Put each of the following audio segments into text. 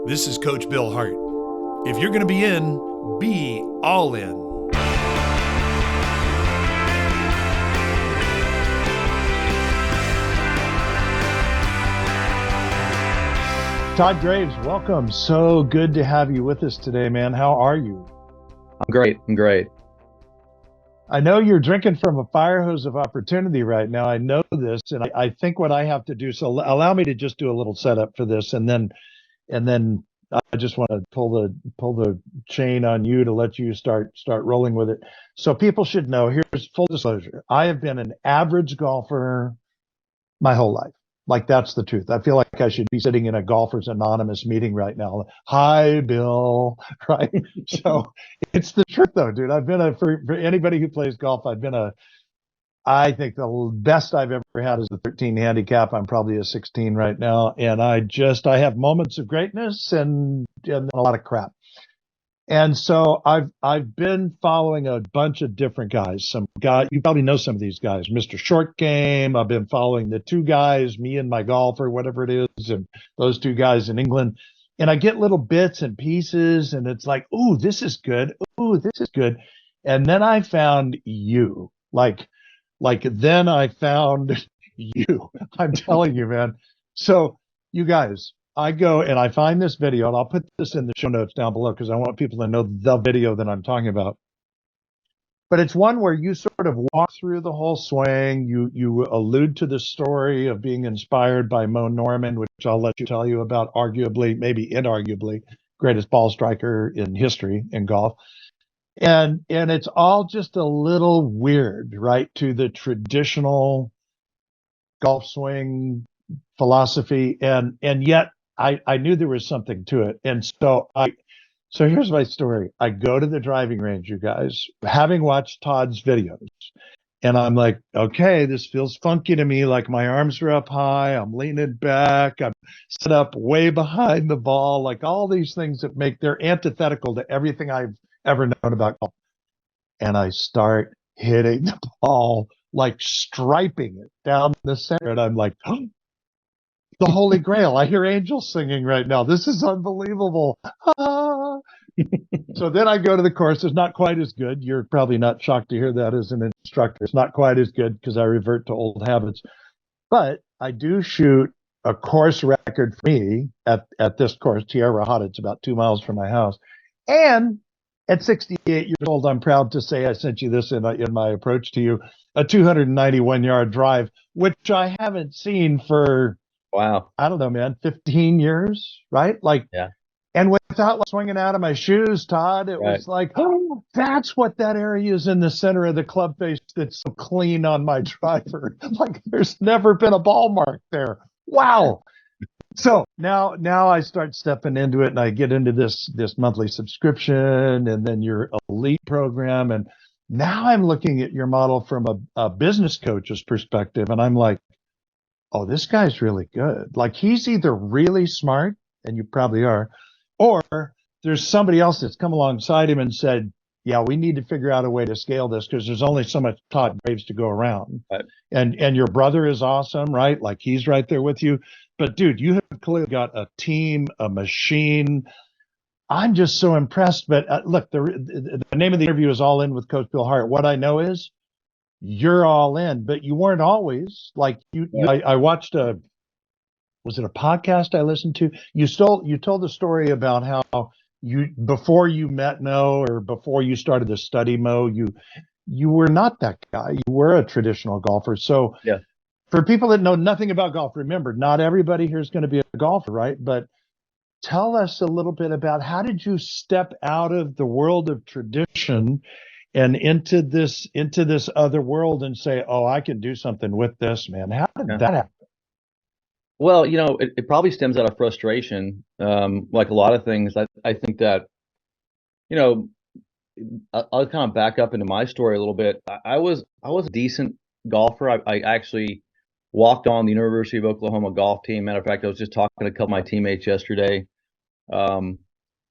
This is Coach Bill Hart. If you're going to be in, be all in. Todd Graves, welcome. So good to have you with us today, man. How are you? I'm great. I know you're drinking from a fire hose of opportunity right now. I know this, and I think what I have to do, so allow me to just do a little setup for this, and then I just want to pull the chain on you to let you start rolling with it. So people should know, here's full disclosure. I have been an average golfer my whole life. Like, that's the truth. I feel like I should be sitting in a Golfers Anonymous meeting right now. Hi, Bill. Right? So it's the truth, though, dude. I've been for anybody who plays golf, I think the best I've ever had is a 13 handicap. I'm probably a 16 right now. And I have moments of greatness and a lot of crap. And so I've been following a bunch of different guys. Some guy, you probably know some of these guys, Mr. Short Game. I've been following the two guys, me and my golfer, whatever it is, and those two guys in England. And I get little bits and pieces, and it's like, ooh, this is good. Ooh, this is good. And then I found you. Like then I found you. I'm telling you, man. So you guys, I go and I find this video, and I'll put this in the show notes down below because I want people to know the video that I'm talking about. But it's one where you sort of walk through the whole swing. You allude to the story of being inspired by Moe Norman, which I'll let you tell you about, arguably, maybe inarguably, greatest ball striker in history in golf. And it's all just a little weird, right, to the traditional golf swing philosophy. And yet I knew there was something to it. And so here's my story. I go to the driving range, you guys, having watched Todd's videos. And I'm like, okay, this feels funky to me. Like, my arms are up high. I'm leaning back. I'm set up way behind the ball. Like, all these things they're antithetical to everything I've ever known about golf. And I start hitting the ball, like striping it down the center. And I'm like, oh, the Holy Grail. I hear angels singing right now. This is unbelievable. Ah. So then I go to the course. It's not quite as good. You're probably not shocked to hear that as an instructor. It's not quite as good because I revert to old habits. But I do shoot a course record for me at this course, Tierra Hot. It's about 2 miles from my house. And at 68 years old, I'm proud to say I sent you this in my approach to you, a 291-yard drive, which I haven't seen for, Wow, I don't know, man, 15 years, right? Like, yeah. And without swinging out of my shoes, Todd, it was like, oh, that's what that area is in the center of the club face that's so clean on my driver. Like, there's never been a ball mark there. Wow. So now I start stepping into it, and I get into this monthly subscription and then your elite program. And now I'm looking at your model from a business coach's perspective. And I'm like, oh, this guy's really good. Like, he's either really smart, and you probably are, or there's somebody else that's come alongside him and said, yeah, we need to figure out a way to scale this because there's only so much Todd Graves to go around. Right. And your brother is awesome, right? Like, he's right there with you. But dude, you have clearly got a team, a machine. I'm just so impressed. But look, the name of the interview is All In with Coach Bill Hart. What I know is you're all in, but you weren't always. Like, I watched was it a podcast I listened to? You told the story about how before you met Moe, or before you started to study Moe, you were not that guy. You were a traditional golfer. So Yeah. For people that know nothing about golf, remember, not everybody here is going to be a golfer, right? But tell us a little bit about, how did you step out of the world of tradition and into this other world and say, oh, I can do something with this, man? How did that happen? Well, it probably stems out of frustration, like a lot of things. I think that, I'll kind of back up into my story a little bit. I was a decent golfer. I actually walked on the University of Oklahoma golf team. Matter of fact, I was just talking to a couple of my teammates yesterday, and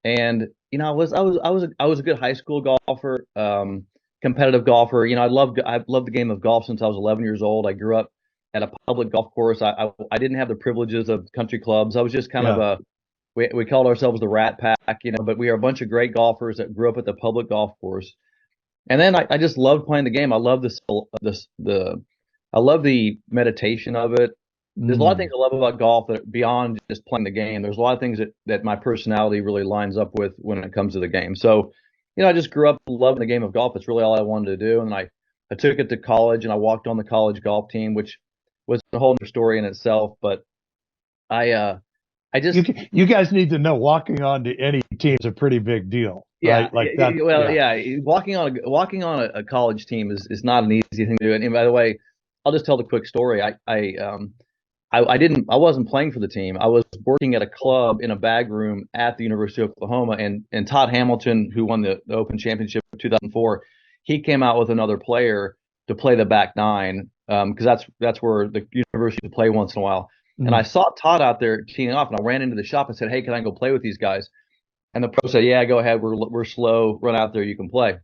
I was a good high school golfer, competitive golfer. I've loved the game of golf since I was 11 years old. I grew up at a public golf course. I didn't have the privileges of country clubs. I was just kind of we called ourselves the Rat Pack, but we are a bunch of great golfers that grew up at the public golf course. And then I just loved playing the game. I love I love the meditation of it. There's a lot of Mm. things I love about golf that beyond just playing the game. There's a lot of things that my personality really lines up with when it comes to the game. So, I just grew up loving the game of golf. It's really all I wanted to do. And I took it to college and I walked on the college golf team, which was a whole other story in itself. But I I You just you guys need to know walking onto any team is a pretty big deal, right? Like that. well, Yeah. yeah, walking on a college team is not an easy thing to do. And by the way, I'll just tell the quick story. I wasn't playing for the team. I was working at a club in a bag room at the University of Oklahoma, and Todd Hamilton, who won the Open Championship in 2004, he came out with another player to play the back nine, because that's where the university to play once in a while. And I Mm. saw Todd out there teeing off, and I ran into the shop and said, "Hey, can I go play with these guys?" And the pro said, "Yeah, go ahead. We're slow. Run out there. You can play."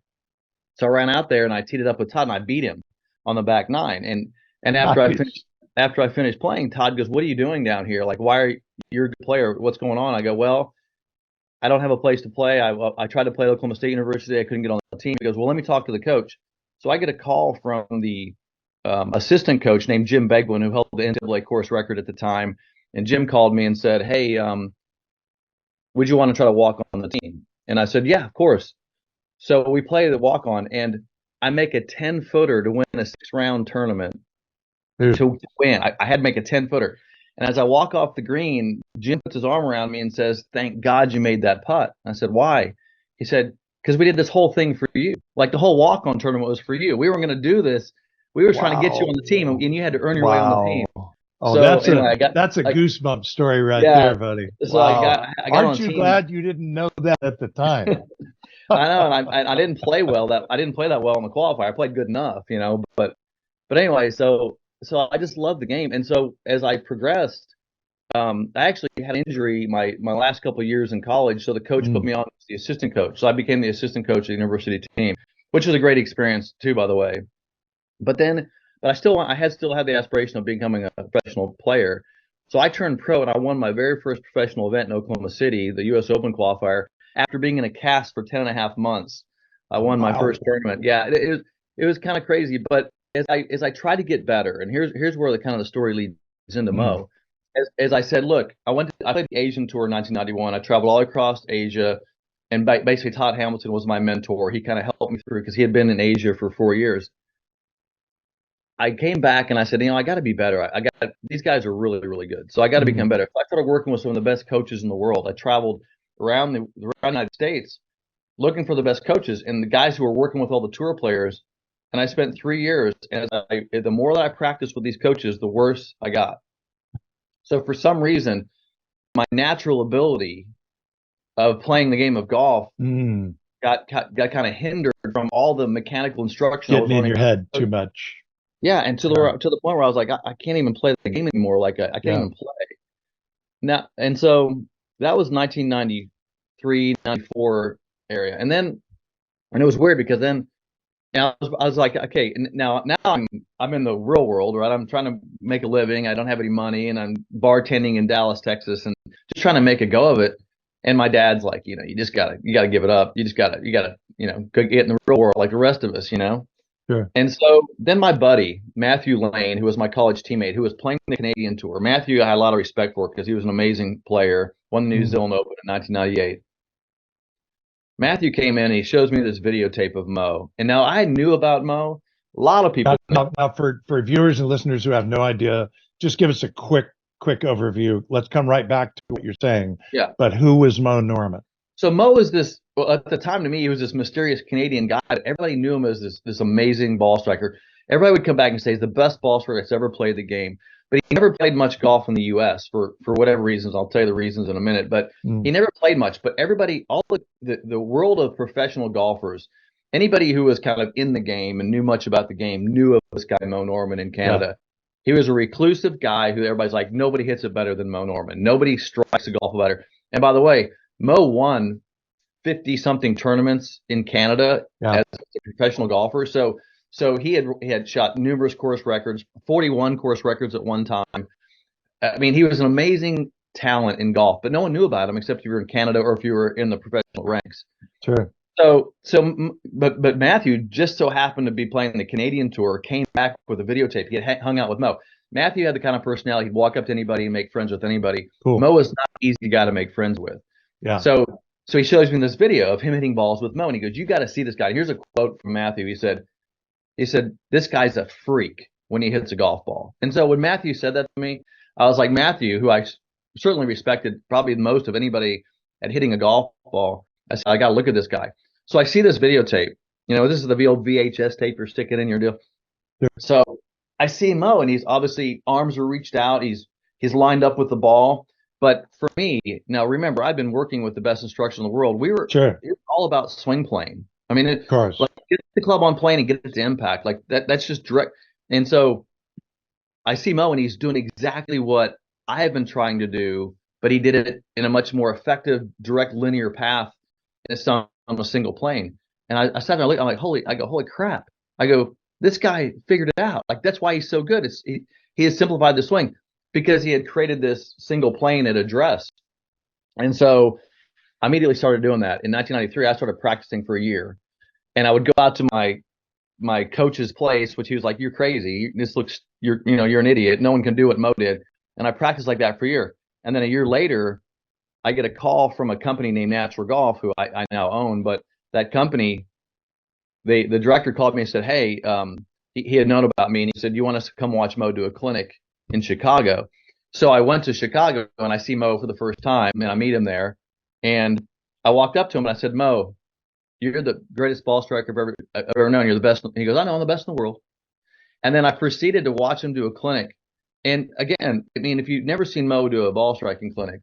So I ran out there and I teed it up with Todd and I beat him on the back nine. And Nice. after I finished playing, Todd goes, "What are you doing down here? Like, why are you're a good player? What's going on?" I go, "Well, I don't have a place to play. I tried to play at Oklahoma State University. I couldn't get on the team." He goes, "Well, let me talk to the coach." So I get a call from the assistant coach named Jim Begwin, who held the NCAA course record at the time. And Jim called me and said, "Hey, would you want to try to walk on the team?" And I said, "Yeah, of course." So we play the walk on, and I make a 10-footer to win a 6-round tournament Dude. to win. I had to make a 10-footer. And as I walk off the green, Jim puts his arm around me and says, "Thank God you made that putt." I said, "Why?" He said, "Because we did this whole thing for you. Like the whole walk on tournament was for you. We were going to do this. We were trying to get you on Wow. the team, and you had to earn your way on the team." Wow. Oh, So anyway, that's a goosebump story right yeah. there, buddy. So Wow. I got on Aren't a you team. glad you didn't know that at the time? I know, and I didn't play well. I didn't play that well in the qualifier. I played good enough, But anyway, so I just loved the game, and so as I progressed, I actually had an injury my last couple of years in college. So the coach put Mm. me on as the assistant coach. So I became the assistant coach of the university team, which was a great experience too, by the way. But then, but I still had the aspiration of becoming a professional player. So I turned pro and I won my very first professional event in Oklahoma City, the U.S. Open qualifier. After being in a cast for 10 and a half months, I won my Wow. first tournament. Yeah, it was kind of crazy. But as I try to get better, and here's where the kind of the story leads into Mm. Mo. As I said, look, I played the Asian Tour in 1991. I traveled all across Asia, and basically Todd Hamilton was my mentor. He kind of helped me through because he had been in Asia for 4 years. I came back and I said, I got to be better. I got these guys are really, really good. So I got to Mm. become better. So I started working with some of the best coaches in the world. I traveled around the United States looking for the best coaches and the guys who were working with all the tour players. And I spent 3 years. And the more that I practiced with these coaches, the worse I got. So for some reason, my natural ability of playing the game of golf Mm. got kind of hindered from all the mechanical instruction I was Getting in learning. your head too much. Yeah, and Yeah. to the point where I was like, I can't even play the game anymore. Like I can't Yeah. even play now. And so that was 1993, 94 area, and it was weird because then I was like, okay, now I'm in the real world, right? I'm trying to make a living. I don't have any money, and I'm bartending in Dallas, Texas, and just trying to make a go of it. And my dad's like, you gotta give it up. You gotta, go get in the real world like the rest of us. Sure. And so then my buddy, Matthew Lane, who was my college teammate, who was playing the Canadian Tour. Matthew, I had a lot of respect for because he was an amazing player, won the New Mm. Zealand Open in 1998. Matthew came in and he shows me this videotape of Mo. And now I knew about Mo. A lot of people knew. Now for viewers and listeners who have no idea, just give us a quick overview. Let's come right back to what you're saying. Yeah. But who was Moe Norman? So Mo is well, at the time to me, he was this mysterious Canadian guy. Everybody knew him as this amazing ball striker. Everybody would come back and say he's the best ball striker that's ever played the game. But he never played much golf in the U.S. for whatever reasons. I'll tell you the reasons in a minute. But Mm. he never played much. But everybody, all the world of professional golfers, anybody who was kind of in the game and knew much about the game knew of this guy Moe Norman in Yeah. Canada. He was a reclusive guy who everybody's like, nobody hits it better than Moe Norman. Nobody strikes the golf better. And by the way, Mo won 50 something tournaments in Canada Yeah. as a professional golfer. So he had shot numerous course records, 41 course records at one time. I mean, he was an amazing talent in golf, but no one knew about him except if you were in Canada or if you were in the professional ranks. Sure. But Matthew just so happened to be playing the Canadian tour, came back with a videotape. He had hung out with Moe. Matthew had the kind of personality, he'd walk up to anybody and make friends with anybody. Cool. Moe was not an easy guy to make friends with. Yeah. So he shows me this video of him hitting balls with Moe, and he goes, "You got to see this guy." And here's a quote from Matthew. He said, "This guy's a freak when he hits a golf ball." And so when Matthew said that to me, I was like, Matthew, who I certainly respected probably the most of anybody at hitting a golf ball, I said, I got to look at this guy. So I see this videotape. You know, this is the old VHS tape you're sticking in your deal. Sure. So I see Moe, and he's obviously arms are reached out. He's lined up with the ball. But for me, now remember, I've been working with the best instructor in the world. Sure. It was all about swing plane. I mean, of course, like get the club on plane and get it to impact. Like that's just direct. And so I see Moe, and he's doing exactly what I have been trying to do, but he did it in a much more effective, direct, linear path on a single plane. And I sat there and I'm like, holy crap. I go, this guy figured it out. Like, that's why he's so good. He has simplified the swing because he had created this single plane at address. And so I immediately started doing that. In 1993, I started practicing for a year, and I would go out to my coach's place, which he was like, "You're crazy. You're an idiot. No one can do what Moe did." And I practiced like that for a year. And then a year later, I get a call from a company named Natural Golf, who I now own. But that company, the director called me and said, "Hey, he had known about me, and he said, you want us to come watch Moe do a clinic in Chicago?" So I went to Chicago, and I see Moe for the first time, and I meet him there. And I walked up to him and I said, "Moe, you're the greatest ball striker I've ever known. You're the best." He goes, "I know, I'm the best in the world." And then I proceeded to watch him do a clinic. And again, I mean, if you've never seen Moe do a ball striking clinic,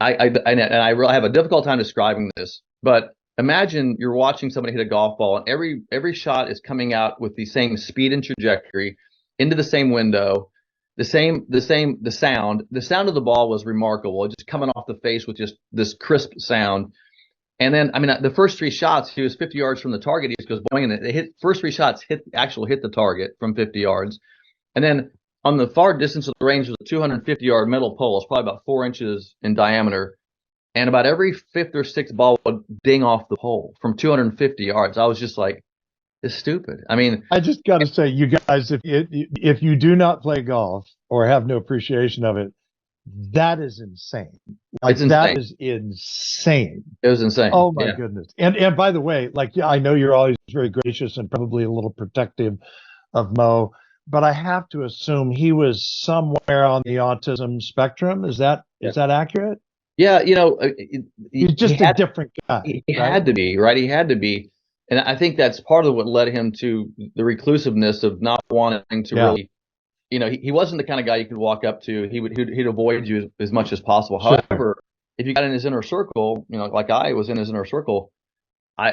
I really have a difficult time describing this, but imagine you're watching somebody hit a golf ball, and every shot is coming out with the same speed and trajectory into the same window, the sound of the ball was remarkable, just coming off the face with just this crisp sound. And then, I mean, the first three shots, he was 50 yards from the target. He just goes boing, and the first three shots hit the target from 50 yards. And then on the far distance of the range was a 250-yard metal pole. It's probably about 4 inches in diameter. And about every fifth or sixth ball would ding off the pole from 250 yards. I was just like, it's stupid. I mean, I just got to say, you guys, if you do not play golf or have no appreciation of it, that is insane. Like, it's insane. That is insane. It was insane. Oh my goodness. And by the way, like, I know you're always very gracious and probably a little protective of Moe, but I have to assume he was somewhere on the autism spectrum. Is that accurate? Yeah, he's just a different guy. He had to be, right? He had to be. And I think that's part of what led him to the reclusiveness of not wanting to really, he wasn't the kind of guy you could walk up to. He'd avoid you as much as possible. Sure. However, if you got in his inner circle, like I was in his inner circle,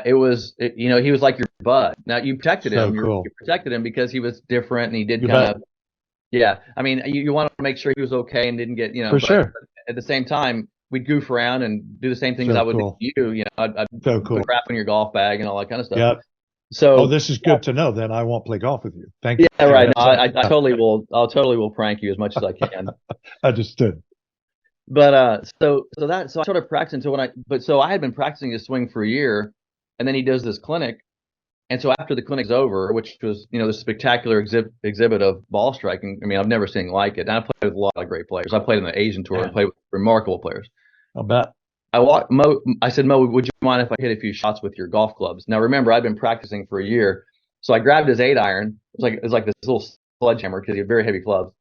he was like your bud. Now you protected him. Cool. You protected him because he was different, and he did kind of, I mean, you want to make sure he was okay and didn't get, For sure. At the same time, we'd goof around and do the same things I would do to you. I'd put crap in your golf bag and all that kind of stuff. Yep. So, this is good to know. Then I won't play golf with you. Thank you. Yeah, right. No, I totally will. I'll totally will prank you as much as I can. Understood. But so I started practicing. So I had been practicing his swing for a year, and then he does this clinic. And so after the clinic's over, which was this spectacular exhibit of ball striking, I mean, I've never seen like it. And I played with a lot of great players. I played in the Asian tour and played with remarkable players. I'll bet. I said, "Moe, would you mind if I hit a few shots with your golf clubs?" Now, remember, I'd been practicing for a year. So I grabbed his 8-iron. It was like this little sledgehammer because he had very heavy clubs.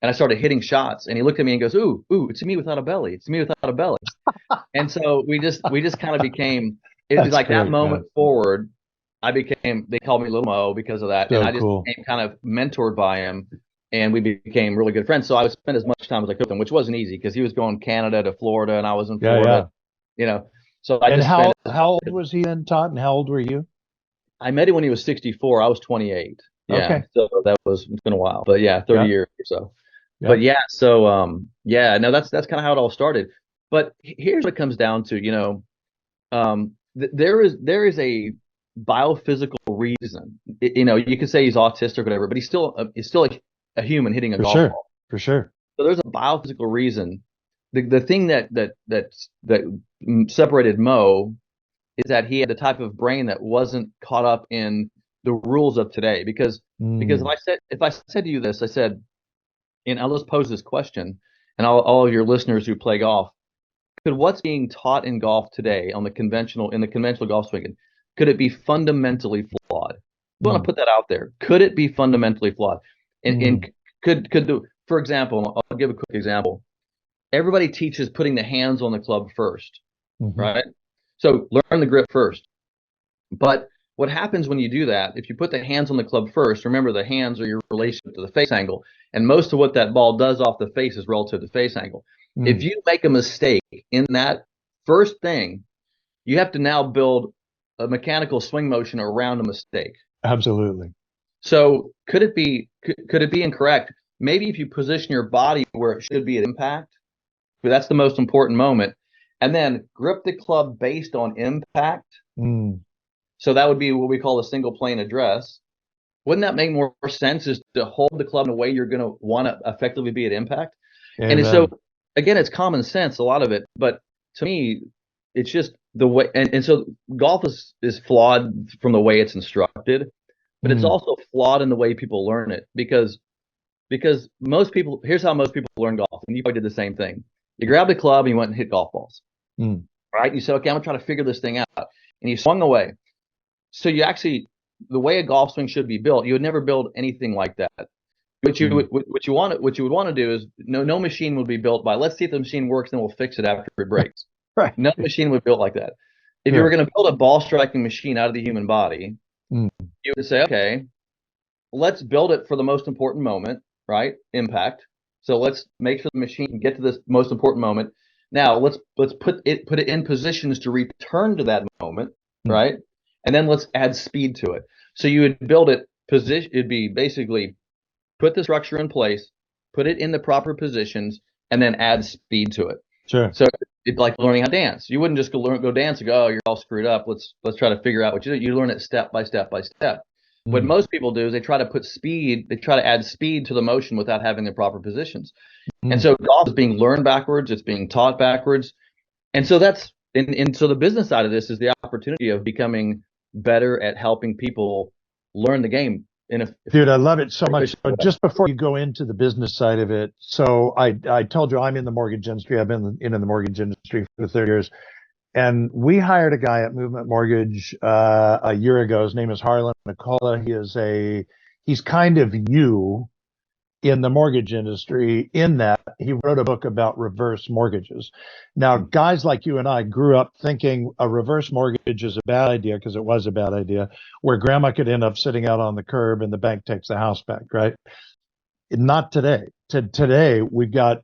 And I started hitting shots. And he looked at me and goes, ooh, it's me without a belly. It's me without a belly. And so we just kind of became, it was like that moment forward. They called me Little Moe because of that. So and I just became kind of mentored by him. And we became really good friends. So I would spend as much time as I could with him, which wasn't easy because he was going Canada to Florida and I was in Florida. So how old was he then, Todd? And how old were you? I met him when he was 64. I was 28. Yeah. Okay. So it's been a while, but 30 years or so. Yeah. But no, that's kind of how it all started. But here's what it comes down to, there is a biophysical reason. You could say he's autistic or whatever, but he's still a human hitting a golf ball. For sure. So there's a biophysical reason the thing that separated Moe is that he had the type of brain that wasn't caught up in the rules of today. Because Mm. if I said to you this, I said, and I'll just pose this question, and all of your listeners who play golf, could what's being taught in golf today on the conventional golf swing, could it be fundamentally flawed? I want to Mm. put that out there. Could it be fundamentally flawed? And Mm. for example, I'll give a quick example. Everybody teaches putting the hands on the club first, Mhm. right? So learn the grip first. But what happens when you do that, if you put the hands on the club first, remember the hands are your relationship to the face angle. And most of what that ball does off the face is relative to face angle. If Mm. you make a mistake in that first thing, you have to now build a mechanical swing motion around a mistake. Absolutely. So could it be incorrect? Maybe if you position your body where it should be at impact, but that's the most important moment, and then grip the club based on impact. Mm. So that would be what we call a single plane address. Wouldn't that make more sense, is to hold the club in a way you're going to want to effectively be at impact? And so Amen. again, it's common sense, a lot of it, but to me, it's just the way. And so golf is flawed from the way it's instructed, but it's Mm. also flawed in the way people learn it, because most people, here's how most people learn golf, and you probably did the same thing. You grabbed a club and you went and hit golf balls, Mm. right? You said, okay, I'm gonna try to figure this thing out, and you swung away. So you actually, the way a golf swing should be built, you would never build anything like that. Mm. What you would want to do is, no machine would be built by, let's see if the machine works, then we'll fix it after it breaks. Right. No machine would be built like that. If you were Sure. going to build a ball striking machine out of the human body, Mm. you would say, okay, let's build it for the most important moment, right? Impact. So let's make sure the machine can get to this most important moment. Now let's put it in positions to return to that moment, Mm. right? And then let's add speed to it. So you would build it position. It'd be basically put the structure in place, put it in the proper positions, and then add speed to it. Sure. So it's like learning how to dance. You wouldn't just go dance and go, oh, you're all screwed up. Let's try to figure out what you do. You learn it step by step by step. What Mm. most people do is they try to add speed to the motion without having the proper positions. And Mm. so golf is being learned backwards, it's being taught backwards. And so so the business side of this is the opportunity of becoming better at helping people learn the game in a Dude, I love it so much. efficient So way. just before you go into the business side of it, so I told you I'm in the mortgage industry. I've been in the mortgage industry for 30 years. And we hired a guy at Movement Mortgage a year ago. His name is Harlan Nicola. He's kind of you in the mortgage industry, in that he wrote a book about reverse mortgages. Now, guys like you and I grew up thinking a reverse mortgage is a bad idea, because it was a bad idea, where grandma could end up sitting out on the curb and the bank takes the house back, right? Not today. Today, we've got,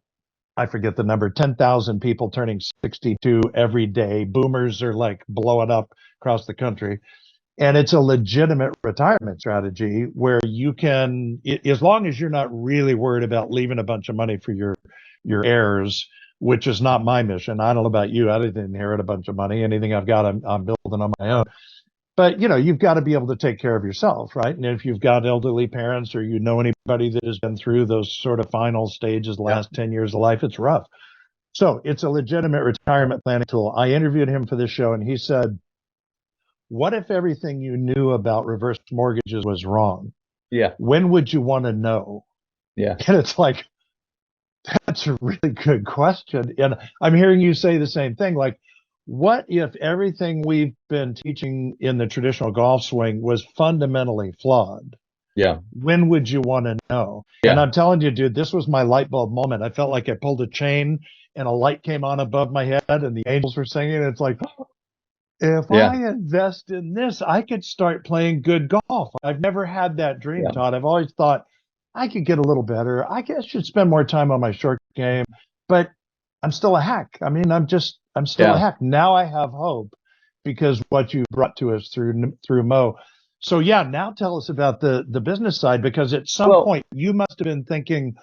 I forget the number, 10,000 people turning 62 every day. Boomers are like blowing up across the country. And it's a legitimate retirement strategy where you can, as long as you're not really worried about leaving a bunch of money for your heirs, which is not my mission. I don't know about you. I didn't inherit a bunch of money. Anything I've got, I'm building on my own. But you've got to be able to take care of yourself, right? And if you've got elderly parents, or anybody that has been through those sort of final stages, the Yeah. last 10 years of life, it's rough. So it's a legitimate retirement planning tool. I interviewed him for this show, and he said, what if everything you knew about reverse mortgages was wrong? Yeah. When would you want to know? Yeah. And it's like, that's a really good question. And I'm hearing you say the same thing. Like, what if everything we've been teaching in the traditional golf swing was fundamentally flawed? Yeah. When would you want to know? And Yeah. I'm telling you, dude, this was my light bulb moment. I felt like I pulled a chain and a light came on above my head and the angels were singing. It's like, if Yeah. I invest in this, I could start playing good golf. I've never had that dream, Yeah. Todd. I've always thought I could get a little better. I guess I should spend more time on my short game, but I'm still a hack. I mean, I'm still a Yeah. hack. Now I have hope because what you brought to us through Mo. So yeah, now tell us about the business side, because at some Well, point you must have been thinking,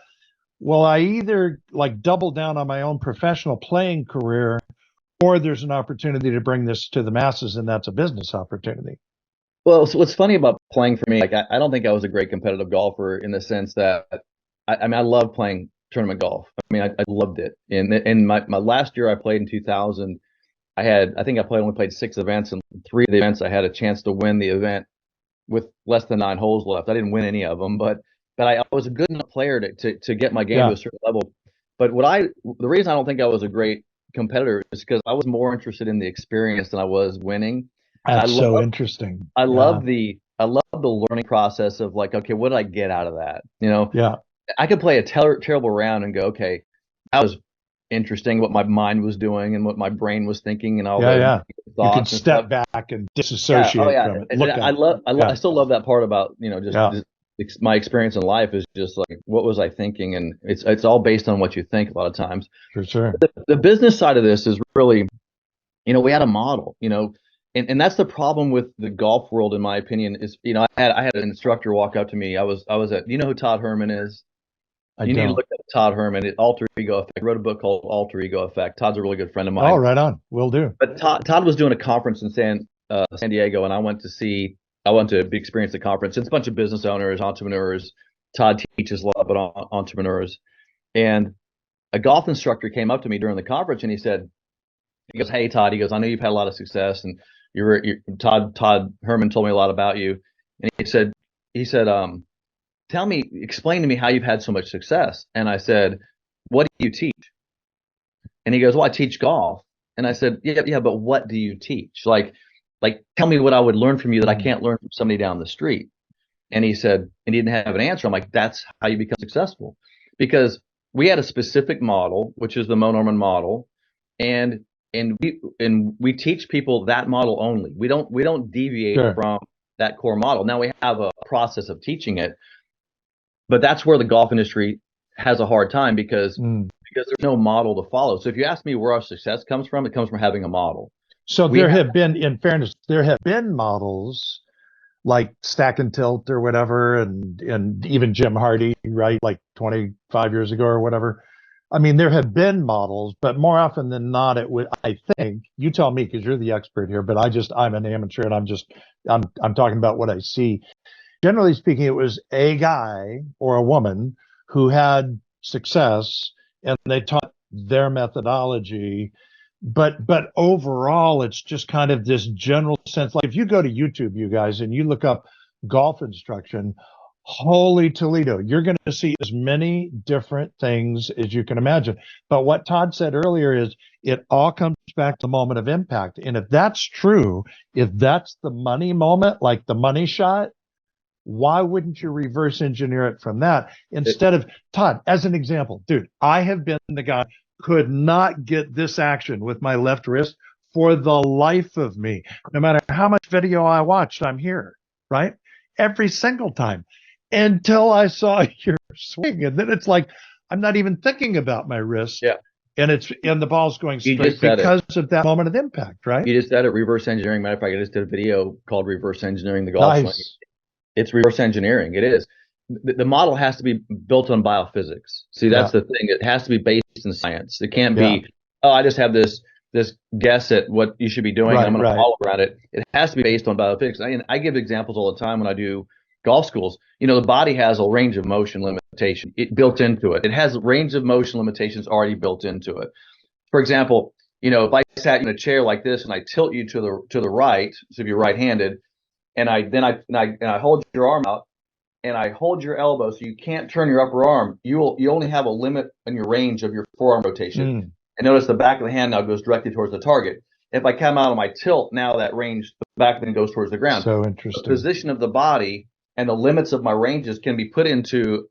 well, I either like double down on my own professional playing career, or there's an opportunity to bring this to the masses, and that's a business opportunity. so what's funny about playing for me, like I don't think I was a great competitive golfer in the sense that I mean I love playing tournament golf. I mean, I loved it. And my last year I played in 2000, I think only played 6 events, and 3 of the events I had a chance to win the event with less than 9 holes left. I didn't win any of them, but I was a good enough player to get my game to a certain level. But the reason I don't think I was a great competitor is because I was more interested in the experience than I was winning. That's so interesting. I love the learning process of like, okay, what did I get out of that? Yeah. I could play a terrible round and go, okay, that was interesting what my mind was doing and what my brain was thinking and all thoughts. You can step stuff. back and disassociate from it. I still love that part about, my experience in life is just like, what was I thinking? And it's all based on what you think a lot of times. For sure. The business side of this is really, we had a model, and that's the problem with the golf world, in my opinion, is, I had an instructor walk up to me. I was at, you know who Todd Herman is? You need to look at Todd Herman, Alter Ego Effect. I wrote a book called Alter Ego Effect. Todd's a really good friend of mine. Oh, right on. Will do. But Todd was doing a conference in San Diego, and I went to experience the conference. It's a bunch of business owners, entrepreneurs. Todd teaches a lot about entrepreneurs. And a golf instructor came up to me during the conference, and he goes, hey, Todd, he goes, I know you've had a lot of success, and Todd Herman told me a lot about you. And he said, explain to me how you've had so much success. And I said, what do you teach? And he goes, well, I teach golf. And I said, yeah, but what do you teach? Like tell me what I would learn from you that I can't learn from somebody down the street. And he said, and he didn't have an answer. I'm like, that's how you become successful. Because we had a specific model, which is the Moe Norman model. And we teach people that model only. We don't deviate from that core model. Now we have a process of teaching it, but that's where the golf industry has a hard time because there's no model to follow. So if you ask me where our success comes from, it comes from having a model. So in fairness, there have been models like Stack and Tilt or whatever, and even Jim Hardy, right? Like 25 years ago or whatever. I mean, there have been models, but more often than not, I think, you tell me because you're the expert here, but I'm an amateur and I'm talking about what I see. Generally speaking, it was a guy or a woman who had success and they taught their methodology. But overall, it's just kind of this general sense. Like if you go to YouTube, you guys, and you look up golf instruction, holy Toledo, you're going to see as many different things as you can imagine. But what Todd said earlier is it all comes back to the moment of impact. And if that's true, if that's the money moment, like the money shot, why wouldn't you reverse engineer it from that instead of Todd, as an example, dude, I have been the guy could not get this action with my left wrist for the life of me. No matter how much video I watched, I'm here, right? Every single time until I saw your swing. And then it's like, I'm not even thinking about my wrist. Yeah. And the ball's going straight because of that moment of impact, right? You just said it, reverse engineering. Matter of fact, I just did a video called Reverse Engineering the Golf Swing. It's reverse engineering. It is. The model has to be built on biophysics. See, that's the thing. It has to be based in science. It can't be, I just have this guess at what you should be doing. I'm going to follow around it. It has to be based on biophysics. I give examples all the time when I do golf schools. The body has a range of motion limitation built into it. It has a range of motion limitations already built into it. For example, if I sat in a chair like this and I tilt you to the right, so if you're right-handed, and I hold your arm out and I hold your elbow so you can't turn your upper arm, you only have a limit in your range of your forearm rotation. And notice the back of the hand now goes directly towards the target. If I come out on my tilt, now that range, the back then goes towards the ground. So interesting. The position of the body and the limits of my ranges can be put into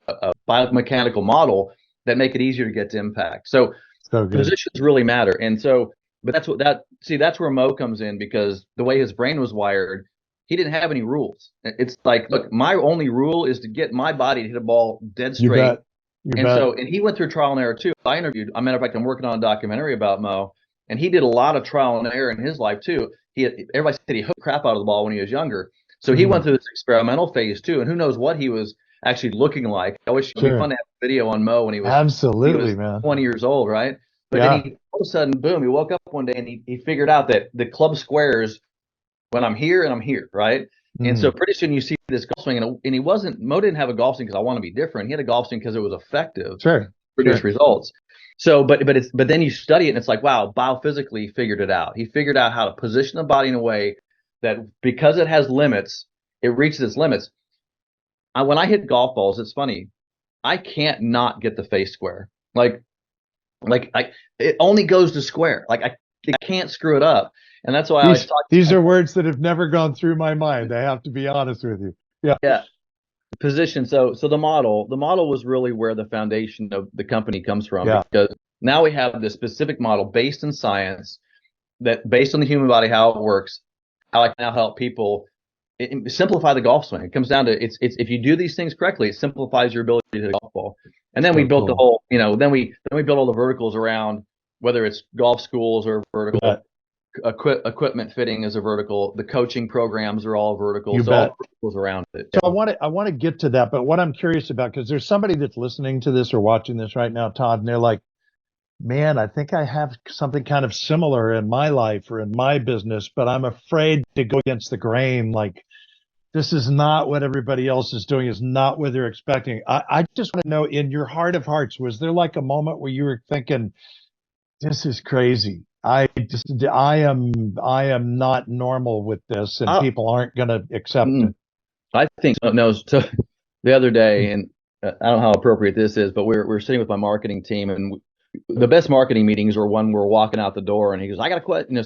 a biomechanical model that make it easier to get to impact. So positions really matter. And so, but that's where Moe comes in, because the way his brain was wired, he didn't have any rules. It's like, look, my only rule is to get my body to hit a ball dead straight. And he went through trial and error too. As a matter of fact, I'm working on a documentary about Moe, and he did a lot of trial and error in his life too. Everybody said he hooked crap out of the ball when he was younger. So he went through this experimental phase too, and who knows what he was actually looking like. I wish it would be fun to have a video on Moe when he was 20 years old, right? But then all of a sudden, boom, he woke up one day and he figured out that the club squares when I'm here and I'm here, right? And so pretty soon you see this golf swing, and he wasn't, Mo didn't have a golf swing because I want to be different. He had a golf swing because it was effective, Sure. produced results. So, but then you study it and it's like, wow, biophysically he figured it out. He figured out how to position the body in a way that because it has limits, it reaches its limits. When I hit golf balls, it's funny. I can't not get the face square. Like it only goes to square. Like I can't screw it up. And that's why these are words that have never gone through my mind. I have to be honest with you. Yeah. Yeah. Position. So the model was really where the foundation of the company comes from, because now we have this specific model based in science, that based on the human body, how it works, how I can now help people simplify the golf swing. It comes down to it's if you do these things correctly, it simplifies your ability to hit a golf ball. And then we built the whole, then we built all the verticals around, whether it's golf schools or vertical, equipment fitting is a vertical, the coaching programs are all vertical. You so bet. all verticals around it. So I want to get to that, but what I'm curious about, because there's somebody that's listening to this or watching this right now, Todd, and they're like, man, I think I have something kind of similar in my life or in my business, but I'm afraid to go against the grain. Like, this is not what everybody else is doing, is not what they're expecting. I just want to know, in your heart of hearts, was there like a moment where you were thinking, this is crazy? I am not normal with this, and people aren't going to accept it. I think so. No. So the other day, and I don't know how appropriate this is, but we're sitting with my marketing team, and the best marketing meetings are when we're walking out the door, and he goes, "I got a question."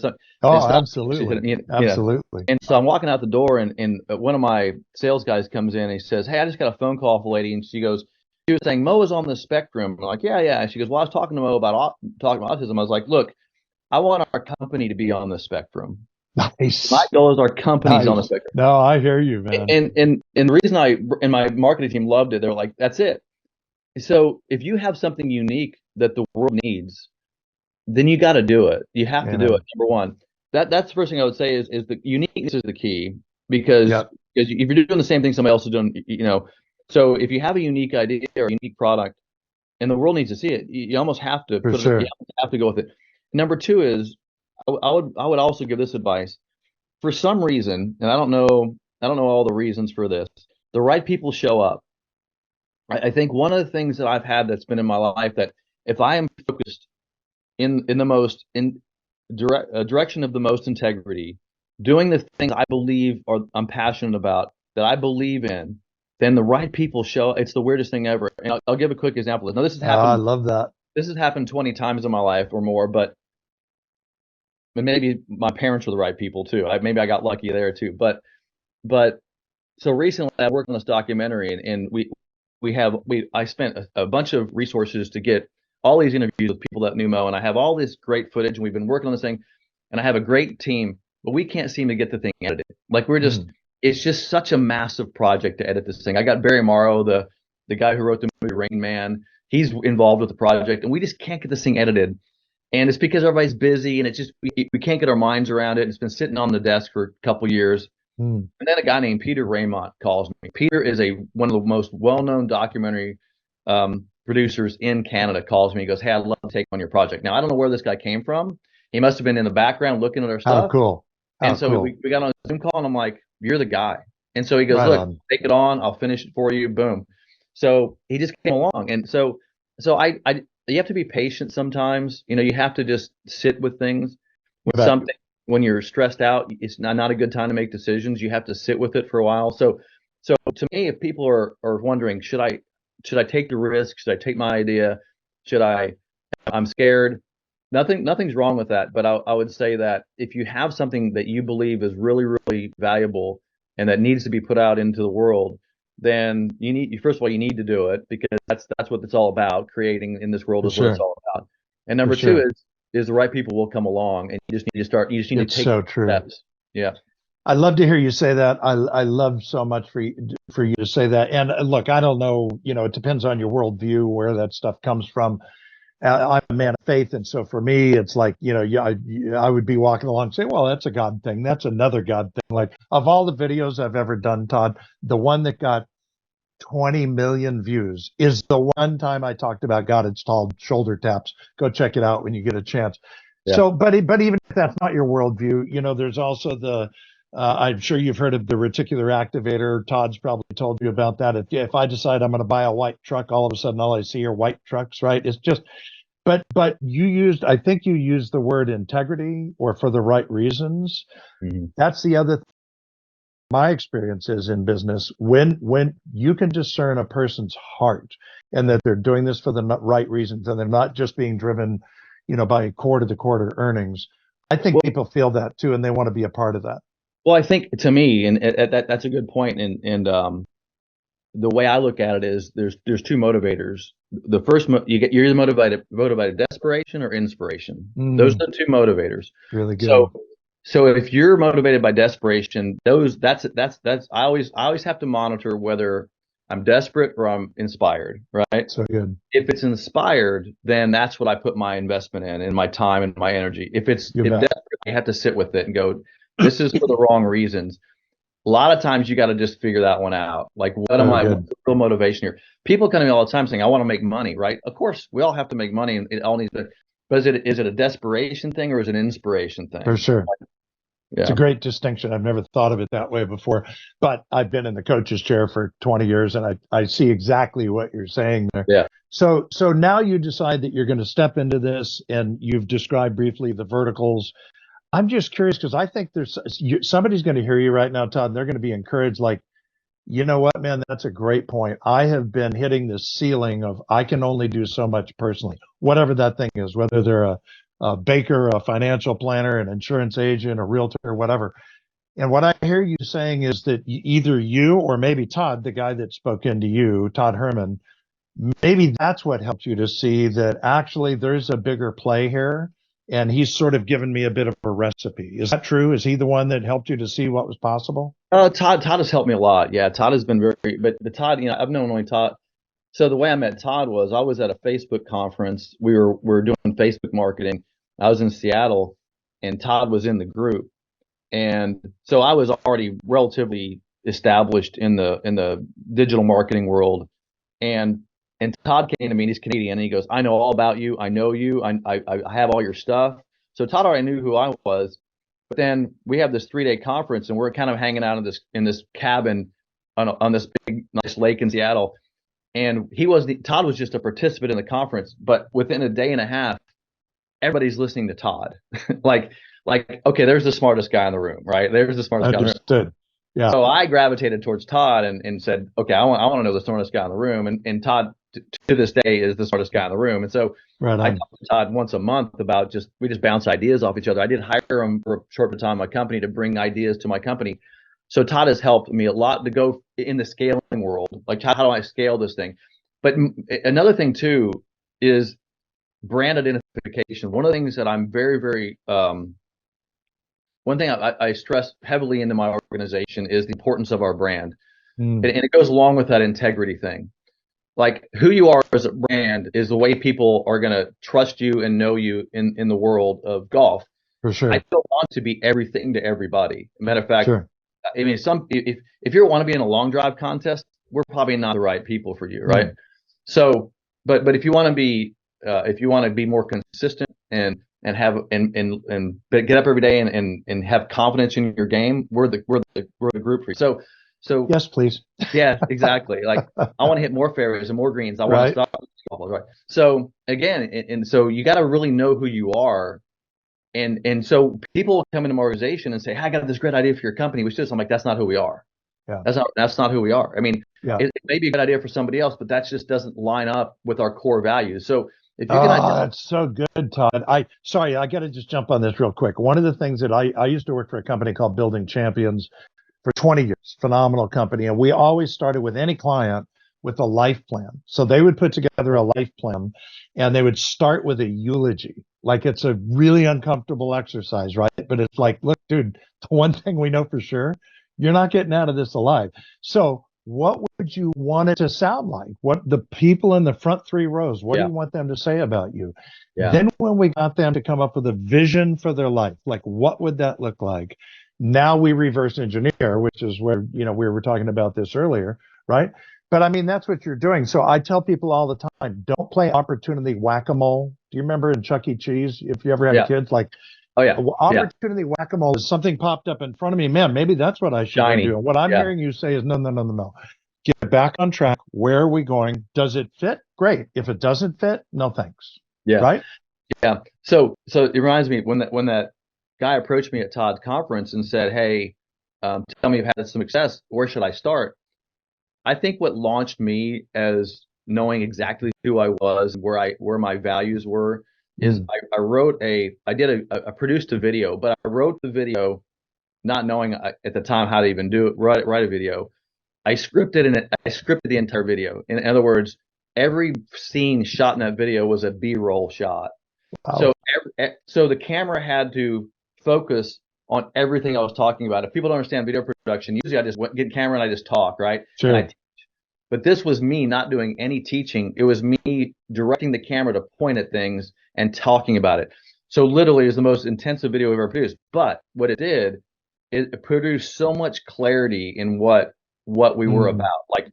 Absolutely, absolutely. And so I'm walking out the door, and one of my sales guys comes in, and he says, "Hey, I just got a phone call from a lady, and she was saying Mo is on the spectrum." I'm like, yeah. She goes, "Well, I was talking to Mo about autism." I was like, "Look, I want our company to be on the spectrum." Nice. My goal is our company's on the spectrum. No, I hear you, man. And the reason and my marketing team loved it, they're like, that's it. So if you have something unique that the world needs, then you got to do it. You have to do it. Number one, that's the first thing I would say is the uniqueness is the key, because if you're doing the same thing somebody else is doing, so if you have a unique idea or a unique product and the world needs to see it, you almost have to you have to go with it. Number two is, I would also give this advice. For some reason, and I don't know all the reasons for this, the right people show up. I think one of the things that I've had that's been in my life, that if I am focused in direction of the most integrity, doing the things I believe or I'm passionate about, that I believe in, then the right people show up. It's the weirdest thing ever. And I'll give a quick example. Now, this has happened. I love that. This has happened 20 times in my life or more, but maybe my parents were the right people too. Maybe I got lucky there too. But so recently I worked on this documentary, and I spent a bunch of resources to get all these interviews with people that knew Mo, and I have all this great footage, and we've been working on this thing, and I have a great team, but we can't seem to get the thing edited. Like, it's just such a massive project to edit this thing. I got Barry Morrow, the guy who wrote the movie Rain Man. He's involved with the project, and we just can't get this thing edited. And it's because everybody's busy, and it's just we can't get our minds around it. It's been sitting on the desk for a couple years. And then a guy named Peter Raymont calls me. Peter is one of the most well-known documentary producers in Canada. Calls me. He goes, "Hey, I'd love to take on your project." Now, I don't know where this guy came from. He must have been in the background looking at our stuff. How cool. And so we got on a Zoom call, and I'm like, "You're the guy." And so he goes, "Look, take it on. I'll finish it for you." Boom. So he just came along. And so you have to be patient sometimes. You have to just sit with things. With something, when you're stressed out, it's not a good time to make decisions. You have to sit with it for a while. So to me, if people are wondering, should I take the risk? Should I take my idea? I'm scared. Nothing's wrong with that. But I would say that if you have something that you believe is really, really valuable and that needs to be put out into the world, then first of all, you need to do it, because that's what it's all about. Creating in this world is what it's all about. And number two is the right people will come along, and you just need to start. You just need to take steps. Yeah. I love to hear you say that. I love so much for you to say that. And look, I don't know, it depends on your worldview, where that stuff comes from. I'm a man of faith. And so for me, it's like, I would be walking along and say, well, that's a God thing. That's another God thing. Like, of all the videos I've ever done, Todd, the one that got 20 million views is the one time I talked about God. It's called Shoulder Taps. Go check it out when you get a chance. Yeah. So, but even if that's not your worldview, there's also I'm sure you've heard of the reticular activator. Todd's probably told you about that. If I decide I'm going to buy a white truck, all of a sudden all I see are white trucks, right? It's just, but I think you used the word integrity or for the right reasons. Mm-hmm. That's the other thing my experience is in business. When you can discern a person's heart and that they're doing this for the right reasons and they're not just being driven, by quarter to quarter earnings. I think people feel that too, and they want to be a part of that. Well, I think to me, and that's a good point, and the way I look at it is there's two motivators. The first you're either motivated desperation or inspiration. Those are the two motivators. Really good. So if you're motivated by desperation, that's I always have to monitor whether I'm desperate or I'm inspired, right? So good. If it's inspired, then that's what I put my investment in my time and my energy. If desperate, I have to sit with it and go, this is for the wrong reasons. A lot of times you got to just figure that one out. Like, what's the real motivation here? People come to me all the time saying, I want to make money, right? Of course, we all have to make money and it all needs to, but is it a desperation thing or is it an inspiration thing? For sure. Yeah. It's a great distinction. I've never thought of it that way before, but I've been in the coach's chair for 20 years and I see exactly what you're saying there. Yeah. So now you decide that you're going to step into this and you've described briefly the verticals. I'm just curious because I think somebody's going to hear you right now, Todd, and they're going to be encouraged like, you know what, man, that's a great point. I have been hitting this ceiling of I can only do so much personally, whatever that thing is, whether they're a baker, a financial planner, an insurance agent, a realtor, whatever. And what I hear you saying is that either you or maybe Todd, the guy that spoke into you, Todd Herman, maybe that's what helped you to see that actually there's a bigger play here. And he's sort of given me a bit of a recipe. Is that true? Is he the one that helped you to see what was possible? Todd has helped me a lot. Yeah, Todd has been but Todd, I've known only Todd. So the way I met Todd was I was at a Facebook conference. We were doing Facebook marketing. I was in Seattle and Todd was in the group. And so I was already relatively established in the digital marketing world. And Todd came to me, and he's Canadian, and he goes, I know all about you. I know you. I have all your stuff. So Todd already knew who I was. But then we have this 3-day conference, and we're kind of hanging out in this cabin on this big, nice lake in Seattle. And Todd was just a participant in the conference. But within a day and a half, everybody's listening to Todd. like, okay, there's the smartest guy in the room, right? There's the smartest guy in the room. Understood. Yeah. So I gravitated towards Todd and said, okay, I want to know the smartest guy in the room. And Todd, to this day, is the smartest guy in the room. And so I talk to Todd once a month about we just bounce ideas off each other. I did hire him for a short bit of time in my company to bring ideas to my company. So Todd has helped me a lot to go in the scaling world. Like, how do I scale this thing? But another thing too is brand identification. One of the things that I'm very, very one thing I stress heavily into my organization is the importance of our brand. And it goes along with that integrity thing. Like, who you are as a brand is the way people are going to trust you and know you in the world of golf. For sure. I don't want to be everything to everybody. Matter of fact, sure. I mean, if you want to be in a long drive contest, we're probably not the right people for you, right? So, but if you want to be more consistent and have and get up every day and have confidence in your game, we're the group for you. So yes, please. Yeah, exactly. Like, I want to hit more fairways and more greens. I want to stop golf balls, right? So again, and so you got to really know who you are. And so people come into my organization and say, hey, I got this great idea for your company. I'm like, that's not who we are. Yeah. That's not who we are. I mean, it may be a good idea for somebody else, but that just doesn't line up with our core values. So if you can that's so good, Todd. I got to just jump on this real quick. One of the things that I used to work for a company called Building Champions for 20 years, phenomenal company. And we always started with any client with a life plan. So they would put together a life plan and they would start with a eulogy. Like, it's a really uncomfortable exercise, right? But it's like, look, dude, the one thing we know for sure, you're not getting out of this alive. So what would you want it to sound like? What the people in the front 3 rows, what do you want them to say about you? Yeah. Then when we got them to come up with a vision for their life, like, what would that look like? Now we reverse engineer, which is where, we were talking about this earlier, right? But I mean, that's what you're doing. So I tell people all the time, don't play opportunity whack-a-mole. Do you remember in Chuck E. Cheese, if you ever had kids, like, Oh yeah. Yeah. Opportunity whack-a-mole is something popped up in front of me. Man, maybe that's what I should go Shiny. do. And what I'm Yeah. hearing you say is no, no, no, no, no. Get back on track. Where are we going? Does it fit? Great. If it doesn't fit, no thanks. Yeah. Right? Yeah. So it reminds me when that guy approached me at Todd's conference and said, "Hey, tell me you've had some success. Where should I start?" I think what launched me as knowing exactly who I was, where my values were, is Mm. I produced a video, but I wrote the video not knowing at the time how to even do it, write a video. I scripted the entire video. In other words, every scene shot in that video was a B-roll shot. Wow. So the camera had to focus on everything I was talking about. If people don't understand video production, usually I just get camera and I just talk, right? And Sure. but this was me not doing any teaching. It was me directing the camera to point at things and talking about it. So literally, it was the most intensive video we've ever produced. But what it did, it produced so much clarity in what we were Mm. about. Like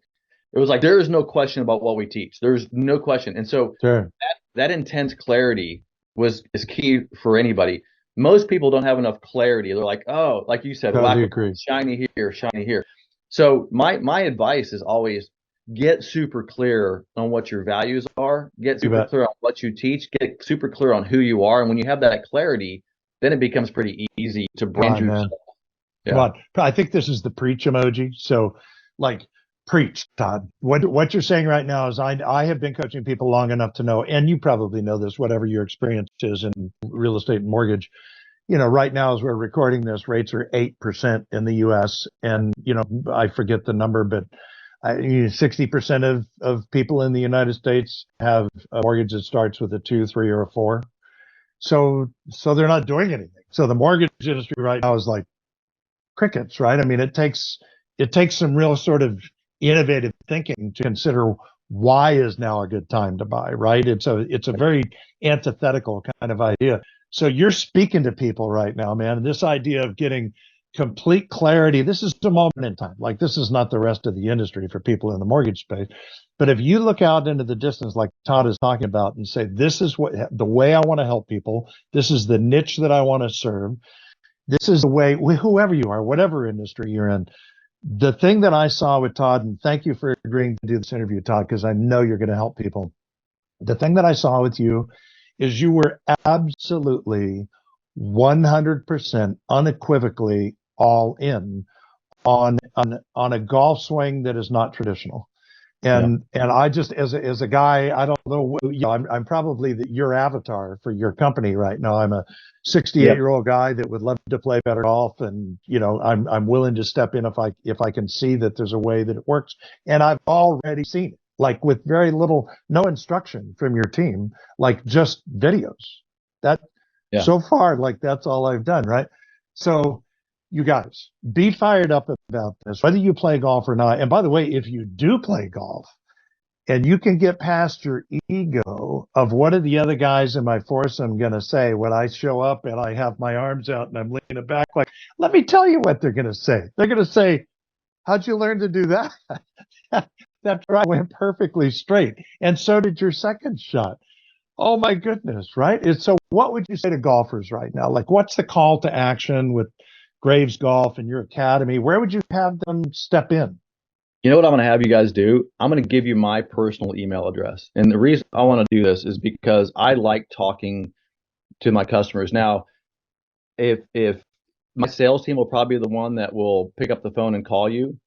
it was like there is no question about what we teach. There's no question. And so Sure. that intense clarity is key for anybody. Most people don't have enough clarity. They're like, oh, like you said, Totally whack agree. shiny here, shiny here. So my advice is always get super clear on what your values are, get You super bet. clear on what you teach, get super clear on who you are. And when you have that clarity, then it becomes pretty easy to Come brand on, man. yourself. Come Yeah. on. I think this is the preach emoji. So, like, preach, Todd. What you're saying right now is I have been coaching people long enough to know, and you probably know this, whatever your experience is in real estate and mortgage. Right now as we're recording this, rates are 8% in the U.S. And I forget the number, but 60% of people in the United States have a mortgage that starts with a 2, 3, or a 4. So they're not doing anything. So the mortgage industry right now is like crickets, right? I mean, it takes some real sort of innovative thinking to consider why is now a good time to buy, right? It's a very antithetical kind of idea. So you're speaking to people right now, man. This idea of getting complete clarity, this is a moment in time. Like this is not the rest of the industry for people in the mortgage space. But if you look out into the distance, like Todd is talking about, and say, this is what the way I want to help people, this is the niche that I want to serve, this is the way, whoever you are, whatever industry you're in. The thing that I saw with Todd, and thank you for agreeing to do this interview, Todd, because I know you're going to help people. The thing that I saw with you is you were absolutely 100% unequivocally all in on a golf swing that is not traditional. Yeah. And I just as a guy, I don't know, I'm probably your avatar for your company right now. I'm a 68-year-old guy that would love to play better golf, and I'm willing to step in if I can see that there's a way that it works. And I've already seen it, like with very little, no instruction from your team, like just videos. That Yeah. so far, like that's all I've done, right? So you guys be fired up about this, whether you play golf or not. And by the way, if you do play golf and you can get past your ego of what are the other guys in my foursome going to say when I show up and I have my arms out and I'm leaning back, like, let me tell you what they're going to say. They're going to say, how'd you learn to do that? That drive went perfectly straight. And so did your second shot. Oh my goodness, right? So what would you say to golfers right now? Like, what's the call to action with Graves Golf and your academy? Where would you have them step in? You know what I'm going to have you guys do? I'm going to give you my personal email address. And the reason I want to do this is because I like talking to my customers. Now, if my sales team will probably be the one that will pick up the phone and call you,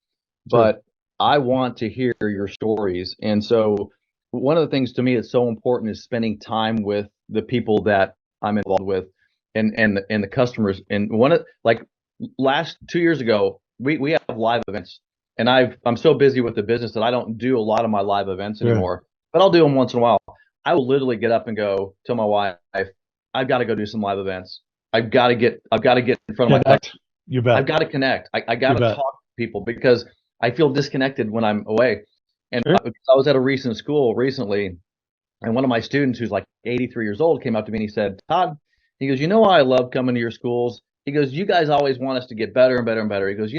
Sure. but I want to hear your stories. And so one of the things to me that's so important is spending time with the people that I'm involved with and the customers. And one of like last 2 years ago, we have live events. And I'm so busy with the business that I don't do a lot of my live events Sure. anymore, but I'll do them once in a while. I will literally get up and go tell my wife, I've got to go do some live events. I've got to get in front of my customers. Connect. You I've bet. got to connect. I got You to bet. talk to people because I feel disconnected when I'm away. And Sure. I was at a recent school recently, and one of my students who's like 83 years old came up to me and he said, Todd, he goes, you know why I love coming to your schools? He goes, you guys always want us to get better and better and better. He goes,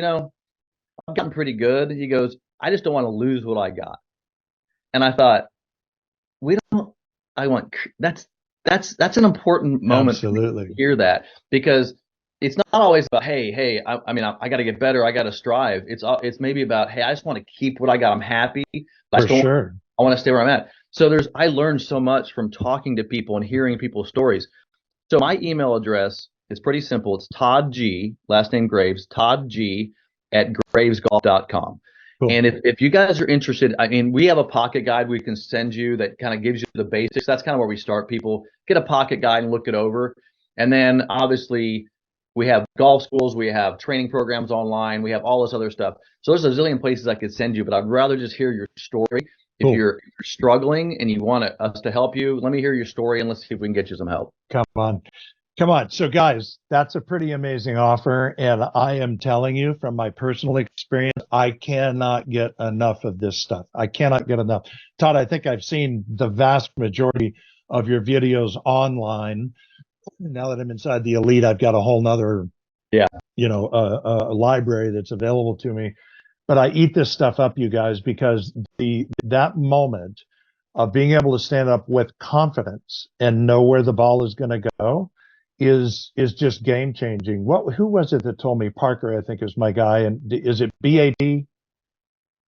I've gotten pretty good. He goes, I just don't want to lose what I got. And I thought, we don't, I went, that's an important moment for me Absolutely. to hear that, because it's not always about, hey, I mean, I got to get better, I got to strive. It's maybe about, hey, I just want to keep what I got. I'm happy, but I For still want, sure. I want to stay where I'm at. So I learned so much from talking to people and hearing people's stories. So my email address is pretty simple. It's Todd G, last name Graves, Todd G at gravesgolf.com. Cool. And if you guys are interested, I mean, we have a pocket guide we can send you that kind of gives you the basics. That's kind of where we start people. Get a pocket guide and look it over. And then obviously we have golf schools, we have training programs online, we have all this other stuff. So there's a zillion places I could send you, but I'd rather just hear your story. If Cool. you're struggling and you want us to help you, let me hear your story and let's see if we can get you some help. Come on. Come on. So, guys, that's a pretty amazing offer. And I am telling you from my personal experience, I cannot get enough of this stuff. I cannot get enough. Todd, I think I've seen the vast majority of your videos online. Now that I'm inside the Elite, I've got a whole nother, Yeah. library that's available to me. But I eat this stuff up, you guys, because that moment of being able to stand up with confidence and know where the ball is going to go is just game changing. Who was it that told me? Parker, I think, is my guy. And is it BAD,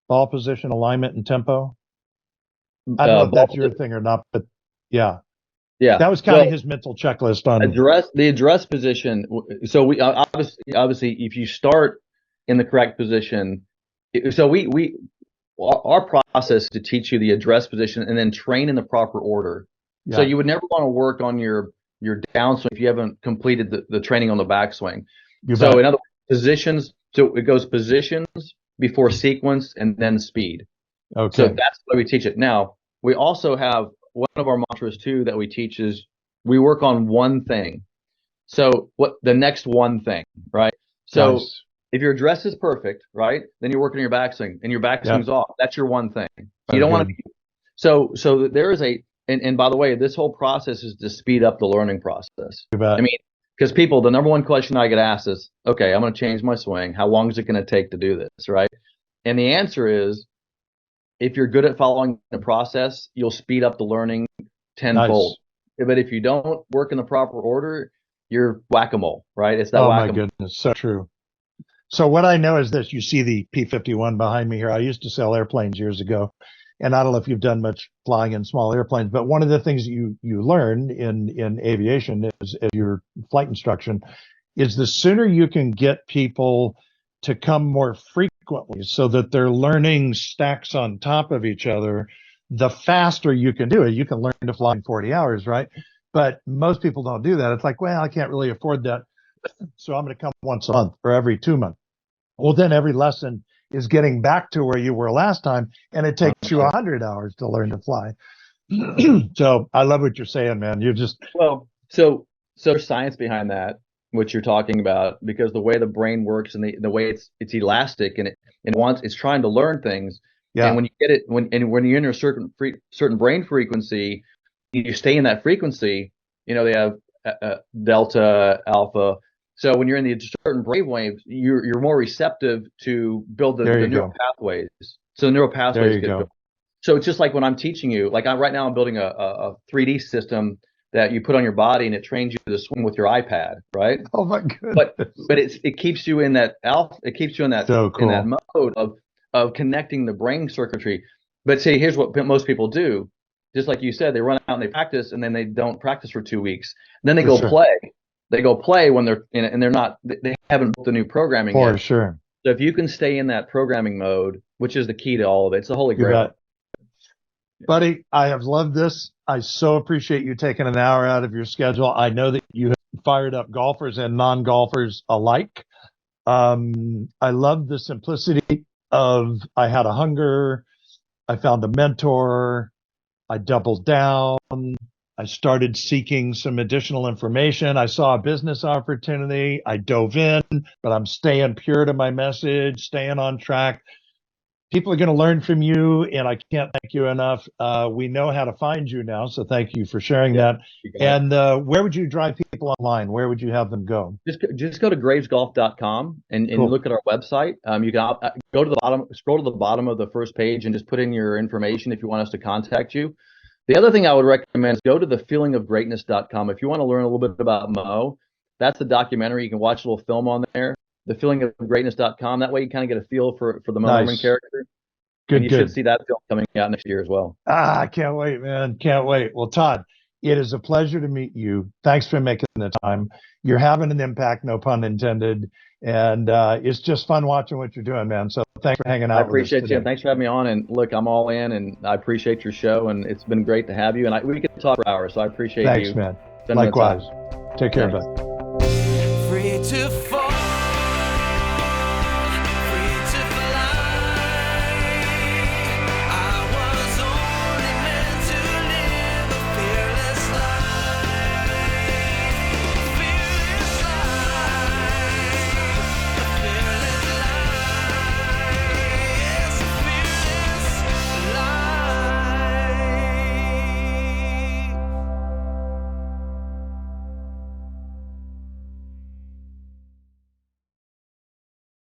ball position, alignment, and tempo? I don't know if that's your thing or not, but yeah, Yeah. that was kind of his mental checklist on the address position. So we obviously if you start in the correct position, so our process to teach you the address position and then train in the proper order. Yeah. So you would never want to work on your downswing if you haven't completed the training on the backswing. So in other words, positions, so it goes positions before sequence and then speed. Okay. So that's why we teach it. Now, we also have one of our mantras too that we teach is we work on one thing. So what the next one thing, right? So Nice. if your address is perfect, right, then you're working on your backswing and your backswing's off. That's your one thing. You don't want to be so there is and by the way, this whole process is to speed up the learning process. I mean, because the number one question I get asked is, okay, I'm going to change my swing. How long is it going to take to do this, right? And the answer is, if you're good at following the process, you'll speed up the learning tenfold. Nice. But if you don't work in the proper order, you're whack-a-mole, right? It's that whack-a-mole. Oh my goodness, so true. So what I know is this: you see the P-51 behind me here. I used to sell airplanes years ago, and I don't know if you've done much flying in small airplanes, but one of the things you learn in aviation is your flight instruction is the sooner you can get people to come more frequently so that their learning stacks on top of each other, the faster you can do it. You can learn to fly in 40 hours, right? But most people don't do that. It's like, well, I can't really afford that, so I'm going to come once a month or every 2 months. Well, then every lesson is getting back to where you were last time, and it takes you 100 hours to learn to fly. So I love what you're saying, man. You're just so there's science behind that, what you're talking about, because the way the brain works and the way it's elastic and it's trying to learn things. Yeah. And when you get it, when you're in a certain brain frequency, you stay in that frequency. They have delta, alpha. So when you're in the certain brain waves, you're more receptive to build the neural pathways. So the neural pathways get built. So it's just like when I'm teaching you, like right now I'm building a 3D system that you put on your body and it trains you to swim with your iPad, right? Oh my goodness. But it keeps you in that it keeps you in that in that mode of connecting the brain circuitry. But see, here's what most people do. Just like you said, they run out and they practice, and then they don't practice for 2 weeks. And then they go play. They go play when they're and they haven't built the new programming yet. For sure. So if you can stay in that programming mode, which is the key to all of it, it's the holy grail. Buddy, I have loved this. I so appreciate you taking an hour out of your schedule. I know that you have fired up golfers and non-golfers alike. I love the simplicity of I had a hunger, I found a mentor, I doubled down, I started seeking some additional information. I saw a business opportunity. I dove in, but I'm staying pure to my message, staying on track. People are going to learn from you, and I can't thank you enough. We know how to find you now, so thank you for sharing that. And where would you drive people online? Where would you have them go? Just go to gravesgolf.com and look at our website. You can go to the bottom, scroll to the bottom of the first page, and just put in your information if you want us to contact you. The other thing I would recommend is go to thefeelingofgreatness.com. If you want to learn a little bit about Moe, that's the documentary. You can watch a little film on there, thefeelingofgreatness.com. That way you kind of get a feel for the Moe Norman Nice. character. And you should see that film coming out next year as well. I can't wait, man. Can't wait. Well, Todd, it is a pleasure to meet you. Thanks for making the time. You're having an impact, no pun intended. And it's just fun watching what you're doing, man. So thanks for hanging out. I appreciate you. Thanks for having me on. And look, I'm all in, and I appreciate your show. And it's been great to have you. And we could talk for hours. So I appreciate you. Thanks, man. Likewise. Take care, bud. Free to